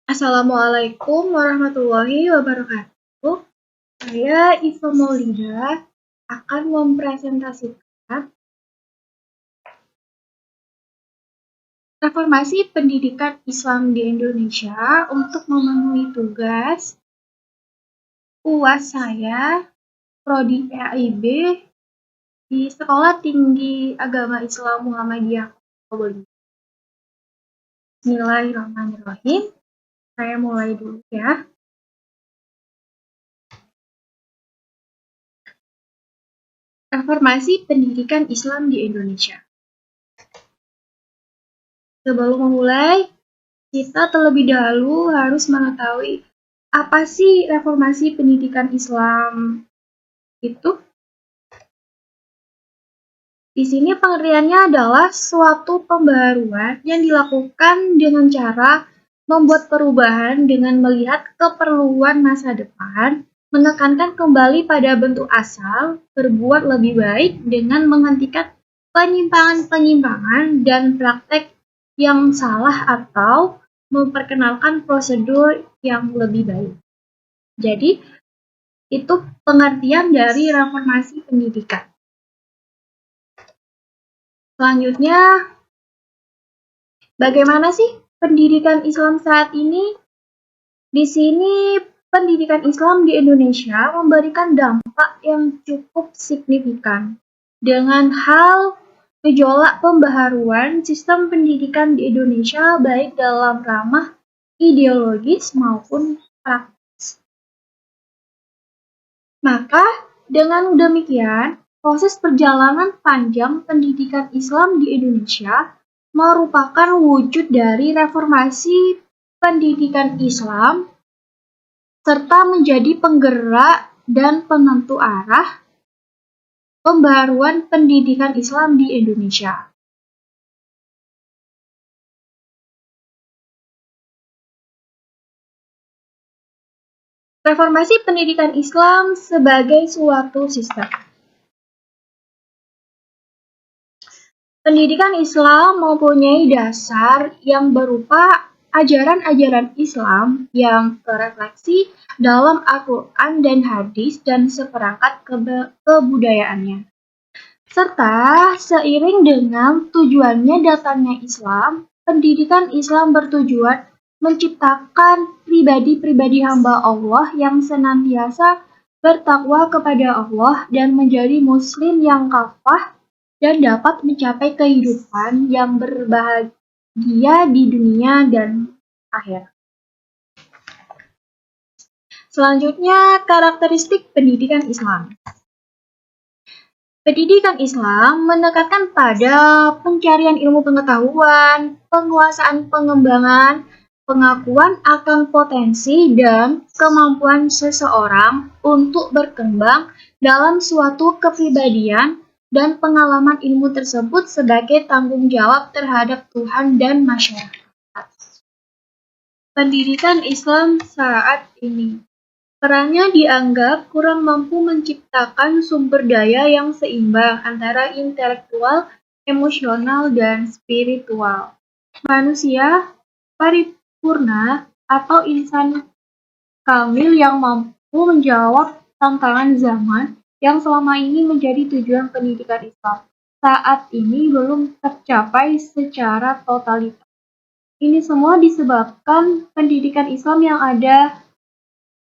Assalamualaikum warahmatullahi wabarakatuh. Saya Iva Maulida akan mempresentasikan reformasi pendidikan Islam di Indonesia untuk memenuhi tugas UAS saya Prodi PAIB di Sekolah Tinggi Agama Islam Muhammadiyah Probolinggo. Bismillahirrahmanirrahim. Saya mulai dulu ya. Reformasi pendidikan Islam di Indonesia. Sebelum memulai, kita terlebih dahulu harus mengetahui apa sih reformasi pendidikan Islam itu. Di sini pengertiannya adalah suatu pembaharuan yang dilakukan dengan cara membuat perubahan dengan melihat keperluan masa depan, menekankan kembali pada bentuk asal, berbuat lebih baik dengan menghentikan penyimpangan-penyimpangan dan praktek yang salah atau memperkenalkan prosedur yang lebih baik. Jadi, itu pengertian dari reformasi pendidikan. Selanjutnya, bagaimana sih pendidikan Islam saat ini? Di sini, pendidikan Islam di Indonesia memberikan dampak yang cukup signifikan dengan hal gejolak pembaharuan sistem pendidikan di Indonesia baik dalam ranah ideologis maupun praktis. Maka, dengan demikian, proses perjalanan panjang pendidikan Islam di Indonesia merupakan wujud dari reformasi pendidikan Islam serta menjadi penggerak dan penentu arah pembaharuan pendidikan Islam di Indonesia. Reformasi pendidikan Islam sebagai suatu sistem. Pendidikan Islam mempunyai dasar yang berupa ajaran-ajaran Islam yang terrefleksi dalam Al-Quran dan hadis dan seperangkat kebudayaannya. Serta seiring dengan tujuannya datangnya Islam, pendidikan Islam bertujuan menciptakan pribadi-pribadi hamba Allah yang senantiasa bertakwa kepada Allah dan menjadi muslim yang kafah dan dapat mencapai kehidupan yang berbahagia di dunia dan akhirat. Selanjutnya, karakteristik pendidikan Islam. Pendidikan Islam menekankan pada pencarian ilmu pengetahuan, penguasaan pengembangan, pengakuan akan potensi dan kemampuan seseorang untuk berkembang dalam suatu kepribadian dan pengalaman ilmu tersebut sebagai tanggung jawab terhadap Tuhan dan masyarakat. Pendidikan Islam saat ini. Perannya dianggap kurang mampu menciptakan sumber daya yang seimbang antara intelektual, emosional, dan spiritual. Manusia paripurna atau insan kamil yang mampu menjawab tantangan zaman yang selama ini menjadi tujuan pendidikan Islam. Saat ini belum tercapai secara totalitas. Ini semua disebabkan pendidikan Islam yang ada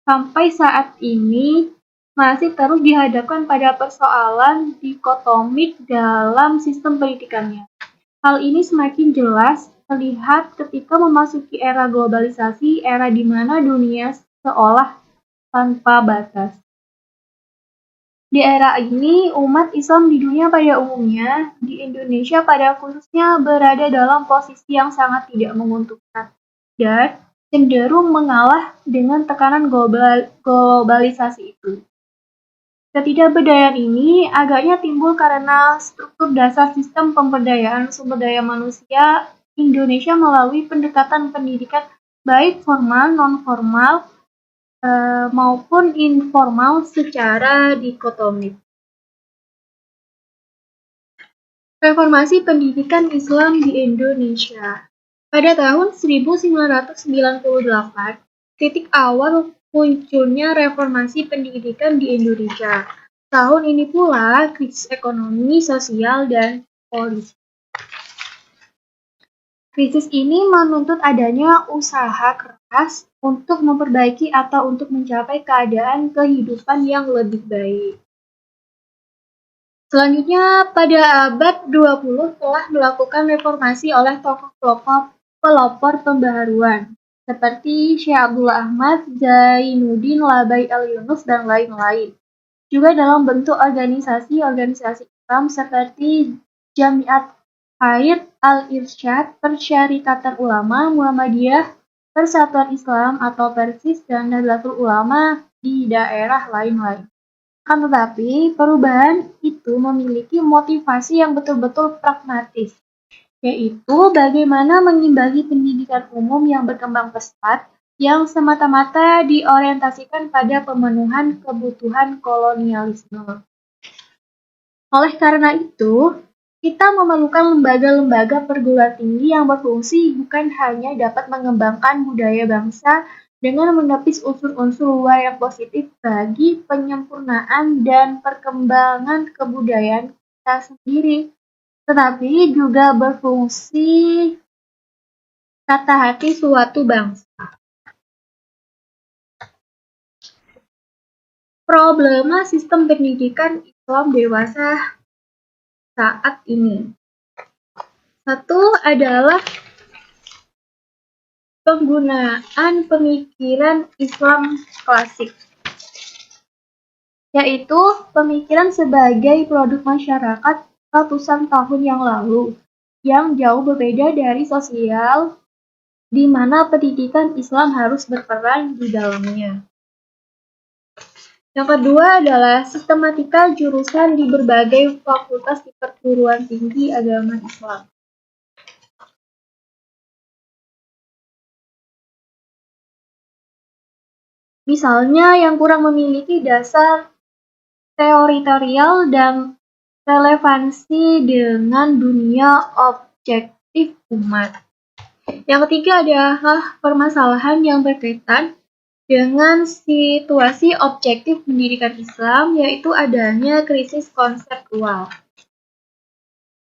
sampai saat ini masih terus dihadapkan pada persoalan dikotomik dalam sistem pendidikannya. Hal ini semakin jelas terlihat ketika memasuki era globalisasi, era di mana dunia seolah tanpa batas. Di era ini, umat Islam di dunia pada umumnya, di Indonesia pada khususnya berada dalam posisi yang sangat tidak menguntungkan dan cenderung mengalah dengan tekanan globalisasi itu. Ketidakberdayaan ini agaknya timbul karena struktur dasar sistem pemberdayaan sumber daya manusia Indonesia melalui pendekatan pendidikan baik formal, non-formal, maupun informal secara dikotomik. Reformasi pendidikan Islam di Indonesia. Pada tahun 1998, titik awal munculnya reformasi pendidikan di Indonesia. Tahun ini pula krisis ekonomi, sosial, dan politik. Krisis ini menuntut adanya usaha keras untuk memperbaiki atau untuk mencapai keadaan kehidupan yang lebih baik. Selanjutnya, pada abad 20 telah melakukan reformasi oleh tokoh-tokoh pelopor pembaharuan, seperti Syekh Abdullah Ahmad, Zainuddin Labai al-Yunus, dan lain-lain. Juga dalam bentuk organisasi-organisasi Islam seperti Jamiat Khair al-Irsyad, Persyarikatan Ulama Muhammadiyah, Persatuan Islam atau Persis, dan Nahdlatul Ulama di daerah lain-lain. Akan tetapi, perubahan itu memiliki motivasi yang betul-betul pragmatis, yaitu bagaimana mengimbangi pendidikan umum yang berkembang pesat yang semata-mata diorientasikan pada pemenuhan kebutuhan kolonialisme. Oleh karena itu, kita memerlukan lembaga-lembaga perguruan tinggi yang berfungsi bukan hanya dapat mengembangkan budaya bangsa dengan menepis unsur-unsur luar yang positif bagi penyempurnaan dan perkembangan kebudayaan kita sendiri, tetapi juga berfungsi kata hati suatu bangsa. Problema sistem pendidikan Islam dewasa saat ini. Satu adalah penggunaan pemikiran Islam klasik, yaitu pemikiran sebagai produk masyarakat ratusan tahun yang lalu, yang jauh berbeda dari sosial di mana pendidikan Islam harus berperan di dalamnya. Yang kedua adalah sistematika jurusan di berbagai fakultas di perguruan tinggi agama Islam. Misalnya yang kurang memiliki dasar teoritorial dan relevansi dengan dunia objektif umat. Yang ketiga adalah permasalahan yang berkaitan dengan situasi objektif pendidikan Islam, yaitu adanya krisis konseptual.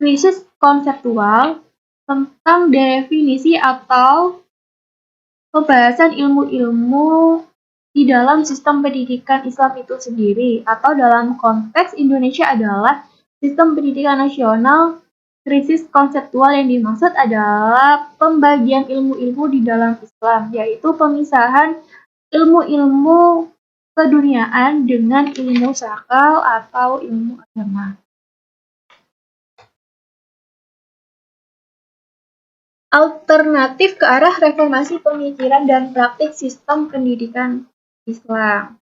Krisis konseptual tentang definisi atau pembahasan ilmu-ilmu di dalam sistem pendidikan Islam itu sendiri, atau dalam konteks Indonesia adalah sistem pendidikan nasional. Krisis konseptual yang dimaksud adalah pembagian ilmu-ilmu di dalam Islam, yaitu pemisahan ilmu-ilmu keduniaan dengan ilmu sakral atau ilmu agama. Alternatif ke arah reformasi pemikiran dan praktik sistem pendidikan Islam.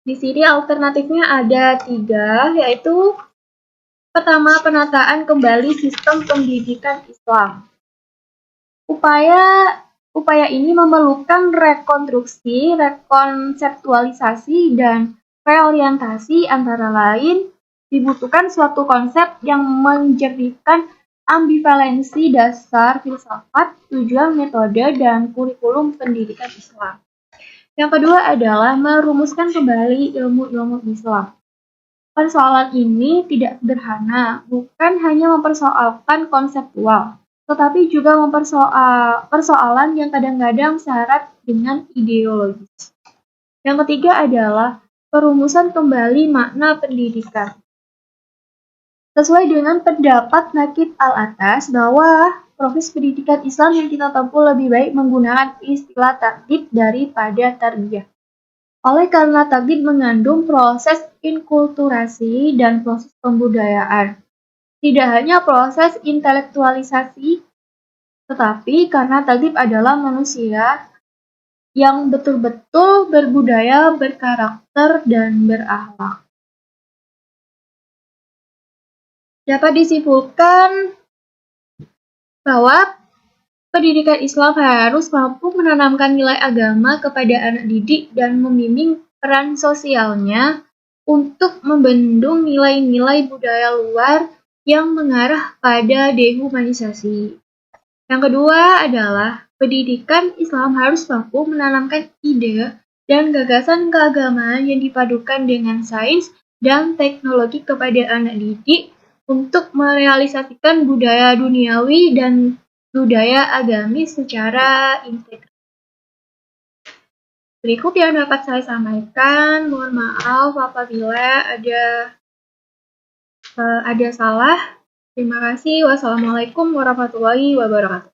Di sini alternatifnya ada 3, yaitu pertama, penataan kembali sistem pendidikan Islam. Upaya ini memerlukan rekonstruksi, rekonseptualisasi, dan reorientasi. Antara lain, dibutuhkan suatu konsep yang menjernihkan ambivalensi dasar filsafat, tujuan, metode, dan kurikulum pendidikan Islam. Yang kedua adalah merumuskan kembali ilmu-ilmu Islam. Persoalan ini tidak sederhana, bukan hanya mempersoalkan konseptual, tetapi juga persoalan yang kadang-kadang syarat dengan ideologis. Yang ketiga adalah perumusan kembali makna pendidikan. Sesuai dengan pendapat Nakib al-Atas bahwa proses pendidikan Islam yang kita tempuh lebih baik menggunakan istilah takdib daripada tarbiyah. Oleh karena takdib mengandung proses inkulturasi dan proses pembudayaan. Tidak hanya proses intelektualisasi, tetapi karena takdib adalah manusia yang betul-betul berbudaya, berkarakter, dan berakhlak. Dapat disimpulkan bahwa pendidikan Islam harus mampu menanamkan nilai agama kepada anak didik dan membimbing peran sosialnya untuk membendung nilai-nilai budaya luar yang mengarah pada dehumanisasi. Yang kedua adalah pendidikan Islam harus mampu menanamkan ide dan gagasan keagamaan yang dipadukan dengan sains dan teknologi kepada anak didik untuk merealisasikan budaya duniawi dan budaya agamis secara integral. Berikut yang dapat saya sampaikan, mohon maaf apabila ada salah. Terima kasih. Wassalamualaikum warahmatullahi wabarakatuh.